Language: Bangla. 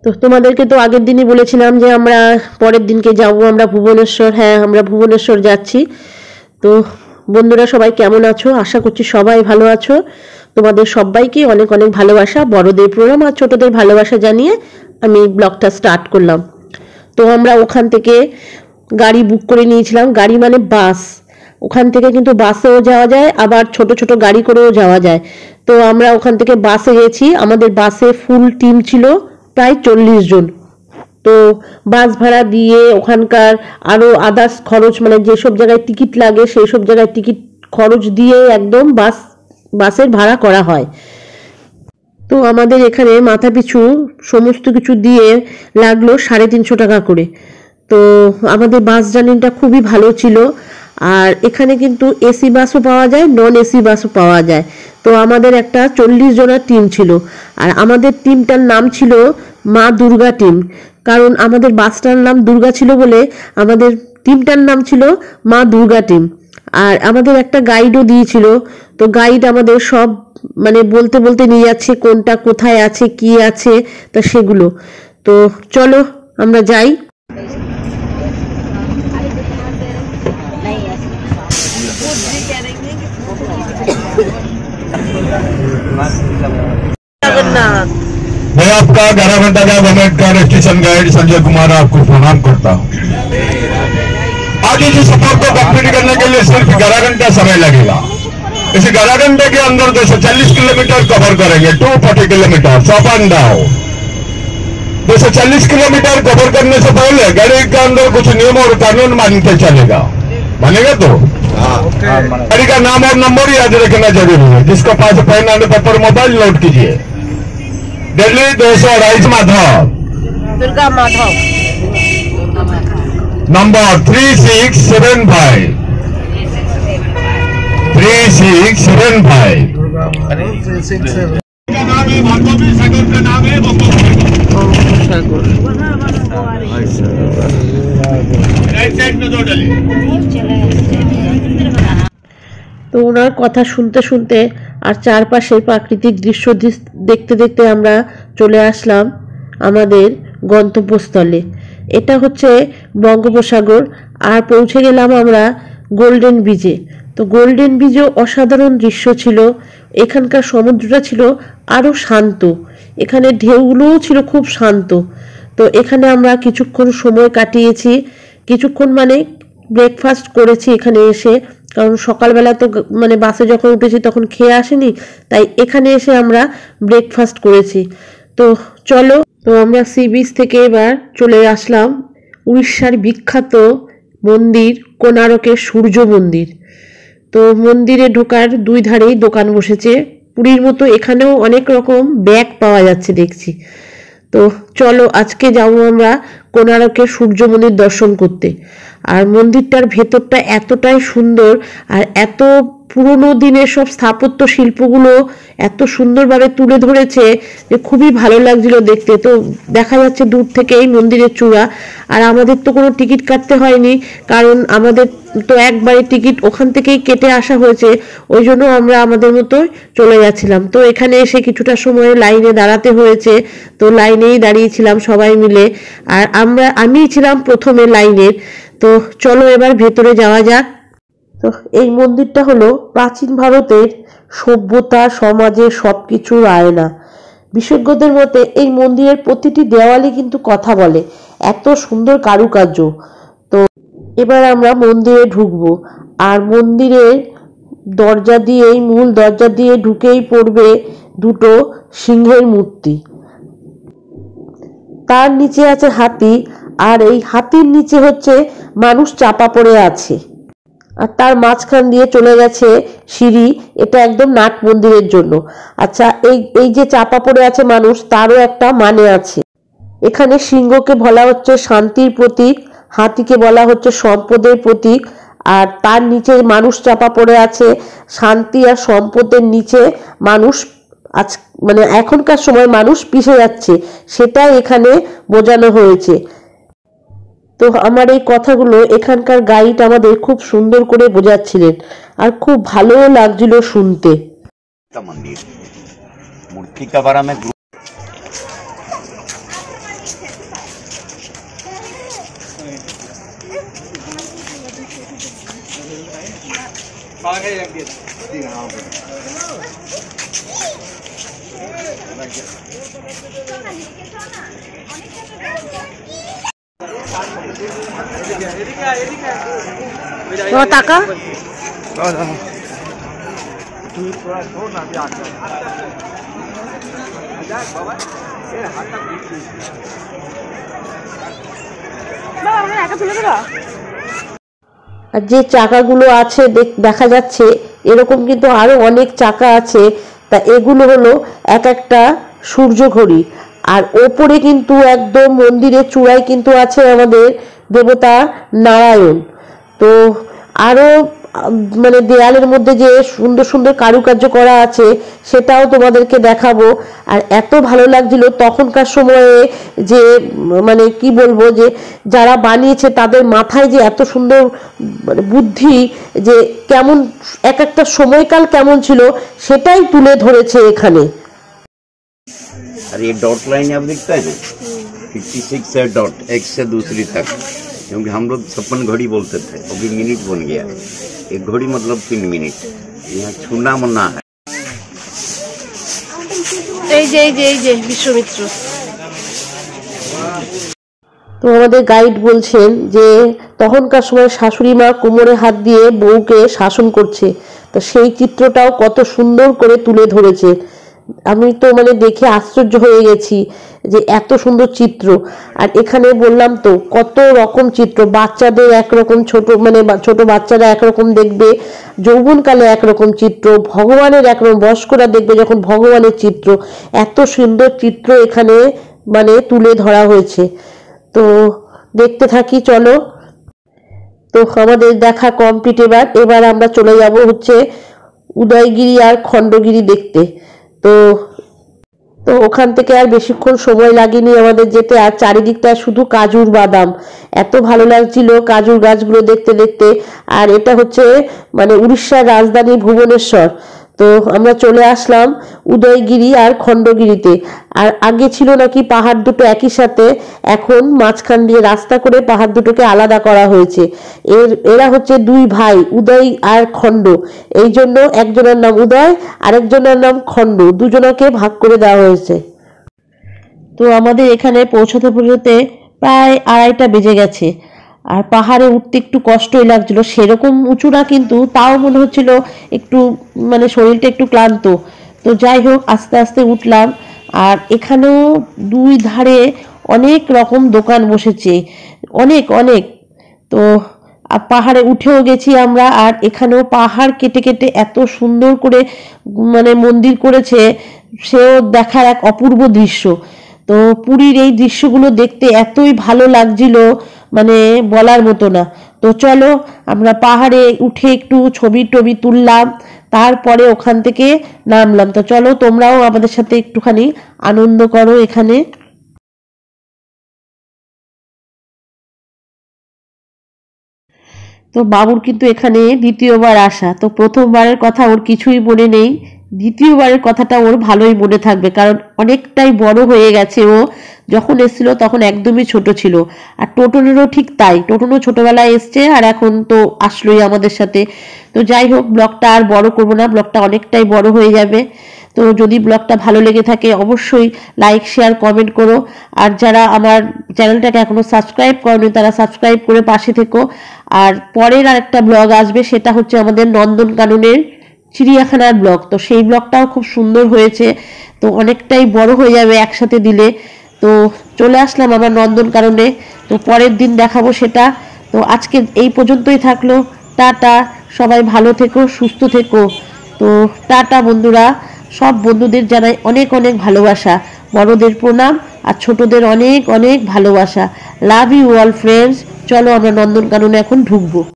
তো তোমাদেরকে তো আগের দিনই বলেছিলাম যে আমরা পরের দিনকে যাব আমরা ভুবনেশ্বর। হ্যাঁ, আমরা ভুবনেশ্বর যাচ্ছি। তো বন্ধুরা সবাই কেমন আছো? আশা করছি সবাই ভালো আছো। তোমাদের সবাইকে অনেক অনেক ভালোবাসা, বড়দের প্রণাম আর ছোটদের ভালোবাসা জানিয়ে আমি ব্লগটা স্টার্ট করলাম। তো আমরা ওখান থেকে গাড়ি বুক করে নিয়েছিলাম, গাড়ি মানে বাস। ওখান থেকে কিন্তু বাসেও যাওয়া যায়, আবার ছোট ছোট গাড়ি করেও যাওয়া যায়। তো আমরা ওখান থেকে বাসে গেছি, আমাদের বাসে ফুল টিম ছিল প্রায় 40 জন। তো বাস ভাড়া দিয়ে ওখানকার আরও আদার্স খরচ, মানে যেসব জায়গায় টিকিট লাগে সেই সব জায়গায় টিকিট খরচ দিয়ে একদম বাসের ভাড়া করা হয়। তো আমাদের এখানে মাথা পিছু সমস্ত কিছু দিয়ে লাগলো 350 টাকা করে। তো আমাদের বাস জার্নিটা খুবই ভালো ছিল। আর এখানে কিন্তু এসি বাসও পাওয়া যায়, নন এসি বাসও পাওয়া যায়। তো আমাদের একটা 40 জনের টিম ছিল, আর আমাদের টিমটার নাম ছিল মা দুর্গা টিম। কারণ আমাদের বাসটার নাম দুর্গা ছিল বলে আমাদের টিমটার নাম ছিল মা দুর্গা টিম। আর আমাদের একটা গাইডও দিয়েছিল। তো গাইড আমাদের সব মানে বলতে বলতে নিয়ে যাচ্ছে কোনটা কোথায় আছে কি আছে তা সেগুলো। তো চলো আমরা যাই। मैं आपका 11 घंटा का गवर्नमेंट का स्टेशन गाइड संजय कुमार आपको प्रणाम करता हूँ। आज इस सफर को कंप्लीट करने के लिए सिर्फ 11 घंटा समय लगेगा। इस 11 घंटे के अंदर 240 किलोमीटर कवर करेंगे, 240 kilometre up and down. 240 kilometre cover करने से पहले गाड़ी के अंदर कुछ नियम और कानून मानते चलेगा। मानेगा तो गाड़ी का नाम और नंबर याद रखना जरूरी है। जिसका पास pen and paper mobile note कीजिए। दिल्ली 228 माधव, दुर्गा माधव, नंबर 3675 3675। नाम है भार्गवी सागर का नाम है राइट साइड में दो डली। তো ওনার কথা শুনতে শুনতে আর চারপাশের প্রাকৃতিক দৃশ্য দেখতে দেখতে আমরা চলে আসলাম আমাদের গন্তব্যস্থলে। এটা হচ্ছে বঙ্গোপসাগর। আর পৌঁছে গেলাম আমরা গোল্ডেন বিচে। তো গোল্ডেন বিচও অসাধারণ দৃশ্য ছিল। এখানকার সমুদ্রটা ছিল আরও শান্ত, এখানে ঢেউগুলোও ছিল খুব শান্ত। তো এখানে আমরা কিছুক্ষণ সময় কাটিয়েছি, কিছুক্ষণ মানে ব্রেকফাস্ট করেছি এখানে এসে। কারণ সকালবেলা তো মানে বাসে যখন উঠেছি তখন খেয়ে আসেনি, তাই এখানে এসে আমরা ব্রেকফাস্ট করেছি। তো চলো, তো আমরা সি বিচ থেকে এবার চলে আসলাম উড়িষ্যার বিখ্যাত মন্দির কোণারকের সূর্য মন্দির। তো মন্দিরে ঢোকার দুই ধারেই দোকান বসেছে, পুরীর মতো এখানেও অনেক রকম ব্যাগ পাওয়া যাচ্ছে দেখছি। তো চলো আজকে যাবো আমরা কোণারকের সূর্য মন্দির দর্শন করতে। আর মন্দিরটার ভেতরটা এতটাই সুন্দর, আর এত পুরনো দিনের সব স্থাপত্য শিল্পগুলো এত সুন্দরভাবে তুলে ধরেছে যে খুবই ভালো লাগছিল দেখতে। তো দেখা যাচ্ছে দূর থেকেই মন্দিরের চূড়া। আর আমাদের তো কোনো টিকিট কাটতে হয়নি, কারণ আমাদের তো একবারে টিকিট ওখান থেকেই কেটে আসা হয়েছে, ওই জন্য আমরা আমাদের মতো চলে যাচ্ছিলাম। তো এখানে এসে কিছুটা সময় লাইনে দাঁড়াতে হয়েছে, তো লাইনেই দাঁড়িয়েছিলাম সবাই মিলে। আর আমিই ছিলাম প্রথমে লাইনের। তো চলো এবার ভেতরে যাওয়া যাক। তো এই মন্দিরটা হলো প্রাচীন ভারতের সভ্যতা সমাজের সবকিছুর আয়না। বিশেষজ্ঞদের মতে এই মন্দিরের প্রতিটি দেওয়ালে কিন্তু কথা বলে, এত সুন্দর কারুকার্য। তো এবার আমরা মন্দিরে ঢুকবো। আর মন্দিরের দরজা দিয়েই, মূল দরজা দিয়ে ঢুকেই পড়বে দুটো সিংহের মূর্তি। তার নিচে আছে হাতি, আর এই হাতির নিচে হচ্ছে মানুষ চাপা পড়ে আছে। আর তার মাঝখান দিয়ে চলে গেছে সিঁড়ি, এটা একদম নাট মন্দিরের জন্য। আচ্ছা, এই যে চাপা পড়ে আছে মানুষ, তারও একটা মানে আছে। এখানে সিংহকে বলা হচ্ছে শান্তির প্রতীক, হাতিকে বলা হচ্ছে সম্পদের প্রতীক। আর তার নিচে মানুষ চাপা পড়ে আছে, শান্তি আর সম্পদের নিচে মানুষ মানে এখনকার সময় মানুষ পিষে যাচ্ছে, সেটাই এখানে বোঝানো হয়েছে। তো আমার এই কথাগুলো এখানকার গাইড আমাদের খুব সুন্দর করে বোঝাচ্ছিলেন, আর খুব ভালোও লাগছিল শুনতে। মূর্তি का बारे में টাকা আর যে চাকাগুলো আছে দেখা যাচ্ছে এরকম কিন্তু আরো অনেক চাকা আছে। তা এগুলো হলো এক একটা সূর্য ঘড়ি। আর ওপরে কিন্তু একদম মন্দিরের চূড়ায় কিন্তু আছে আমাদের দেবতা নারায়ণ। তো আরো মানে দেয়ালের মধ্যে যে সুন্দর সুন্দর কারুকার্য করা আছে সেটাও তোমাদেরকে দেখাবো। আর এত ভালো লাগছিল তখনকার সময়ে যে মানে কি বলবো, যে যারা বানিয়েছে তাদের মাথায় যে এত সুন্দর বুদ্ধি, যে কেমন এক একটা সময়কাল কেমন ছিল সেটাই তুলে ধরেছে এখানে। और ये डॉट लाइन आप दिखता है ना, 56 है डॉट, एक से दूसरी तक, क्योंकि हम लोग 56 घड़ी बोलते थे, वो भी मिनट बन गया। एक घड़ी मतलब 3 मिनट। यहाँ छूना मना है। এই যে বিশ্বমিত্র। তো আমাদের গাইড বলছেন যে তখনকার সময় শাশুড়ি মা কোমরে হাত দিয়ে বউকে শাসন করছে। তো সেই চিত্রটাও কত সুন্দর করে তুলে ধরেছে। আমি তো মানে দেখে আশ্চর্য হয়ে গেছি যে এত সুন্দর চিত্র। আর এখানে বললাম তো কত রকম চিত্র, বাচ্চাদের একরকম, ছোট বাচ্চারা একরকম দেখবে যৌবনকালে একরকম চিত্র, ভগবানের একরকম, বয়স্করা দেখবে যখন ভগবানের চিত্র। এত সুন্দর চিত্র এখানে মানে তুলে ধরা হয়েছে। তো দেখতে থাকি চলো। তো আমাদের দেখা কমপ্লিট। এবার আমরা চলে যাব হচ্ছে উদয়গিরি আর খণ্ডগিরি দেখতে। তো ওখান থেকে আর বেশিক্ষণ সময় লাগেনি আমাদের যেতে। আর চারিদিকটা শুধু কাজুর বাদাম, এত ভালো লাগছিল কাজুর গাছগুলো দেখতে দেখতে। আর এটা হচ্ছে মানে উড়িষ্যার রাজধানী ভুবনেশ্বর। তো আমরা চলে আসলাম উদয়গিরি আর খণ্ডগিরিতে। আর আগে ছিল নাকি পাহাড় দুটো একই সাথে, এখন মাঝখান দিয়ে রাস্তা করে পাহাড় দুটোকে আলাদা করা হয়েছে। এরা হচ্ছে দুই ভাই, উদয় আর খণ্ড। এই জন্য একজনের নাম উদয় আর একজনের নাম খণ্ড, দুজনকে ভাগ করে দেওয়া হয়েছে। তো আমাদের এখানে পৌঁছাতে পৌঁছাতে প্রায় 2:30 বেজে গেছে। আর পাহাড়ে উঠতে একটু কষ্টই লাগছিল, সেরকম উঁচু না কিন্তু তাও মনে হচ্ছিল একটু মানে শরীরটা একটু ক্লান্ত। তো যাই হোক আস্তে আস্তে উঠলাম। আর এখানেও দুই ধারে অনেক রকম দোকান বসেছে, অনেক অনেক। তো পাহাড়ে উঠেও গেছি আমরা। আর এখানেও পাহাড় কেটে কেটে এত সুন্দর করে মানে মন্দির করেছে, সেও দেখার এক অপূর্ব দৃশ্য। তো পুরীর এই দৃশ্যগুলো দেখতে এতই ভালো লাগছিল মানে বলার মতো না। তো চলো আমরা পাহাড়ে উঠে একটু ছবি টবি তুললাম, তারপরে ওখান থেকে নামলাম। তো চলো তোমরাও আমাদের সাথে একটুখানি আনন্দ করো এখানে। তো বাবুর কিন্তু এখানে দ্বিতীয়বার আসা। তো প্রথমবারের কথা ওর কিছুই মনে নেই, দ্বিতীয়বারের কথাটা ওর ভালোই মনে থাকবে, কারণ অনেকটাই বড় হয়ে গেছে। ও যখন এসেছিল তখন একদমই ছোট ছিল। আর টোটনেরও ঠিক তাই, টোটনও ছোটবেলায় এসছে আর এখন তো আসলোই আমাদের সাথে। তো যাই হোক ব্লগটা আর বড় করবো না, ব্লগটা অনেকটাই বড় হয়ে যাবে। তো যদি ব্লগটা ভালো লেগে থাকে অবশ্যই লাইক শেয়ার কমেন্ট করো। আর যারা আমার চ্যানেলটাকে এখনো সাবস্ক্রাইব করোনি তারা সাবস্ক্রাইব করে পাশে থেকো। আর পরের আরেকটা ব্লগ আসবে, সেটা হচ্ছে আমাদের নন্দনকাননের চিড়িয়াখানার ব্লগ। তো সেই ব্লগটাও খুব সুন্দর হয়েছে, তো অনেকটাই বড় হয়ে যাবে একসাথে দিলে। তো চলে আসলাম আমরা নন্দনকাননে, তো পরের দিন দেখাবো সেটা। তো আজকে এই পর্যন্তই থাকলো, টাটা। সবাই ভালো থেকো, সুস্থ থেকো। তো টাটা বন্ধুরা, সব বন্ধুদের জানাই অনেক অনেক ভালোবাসা, বড়দের প্রণাম আর ছোটদের অনেক অনেক ভালোবাসা। Love you all friends. চলো আমরা নন্দনকাননে এখন ঢুকবো।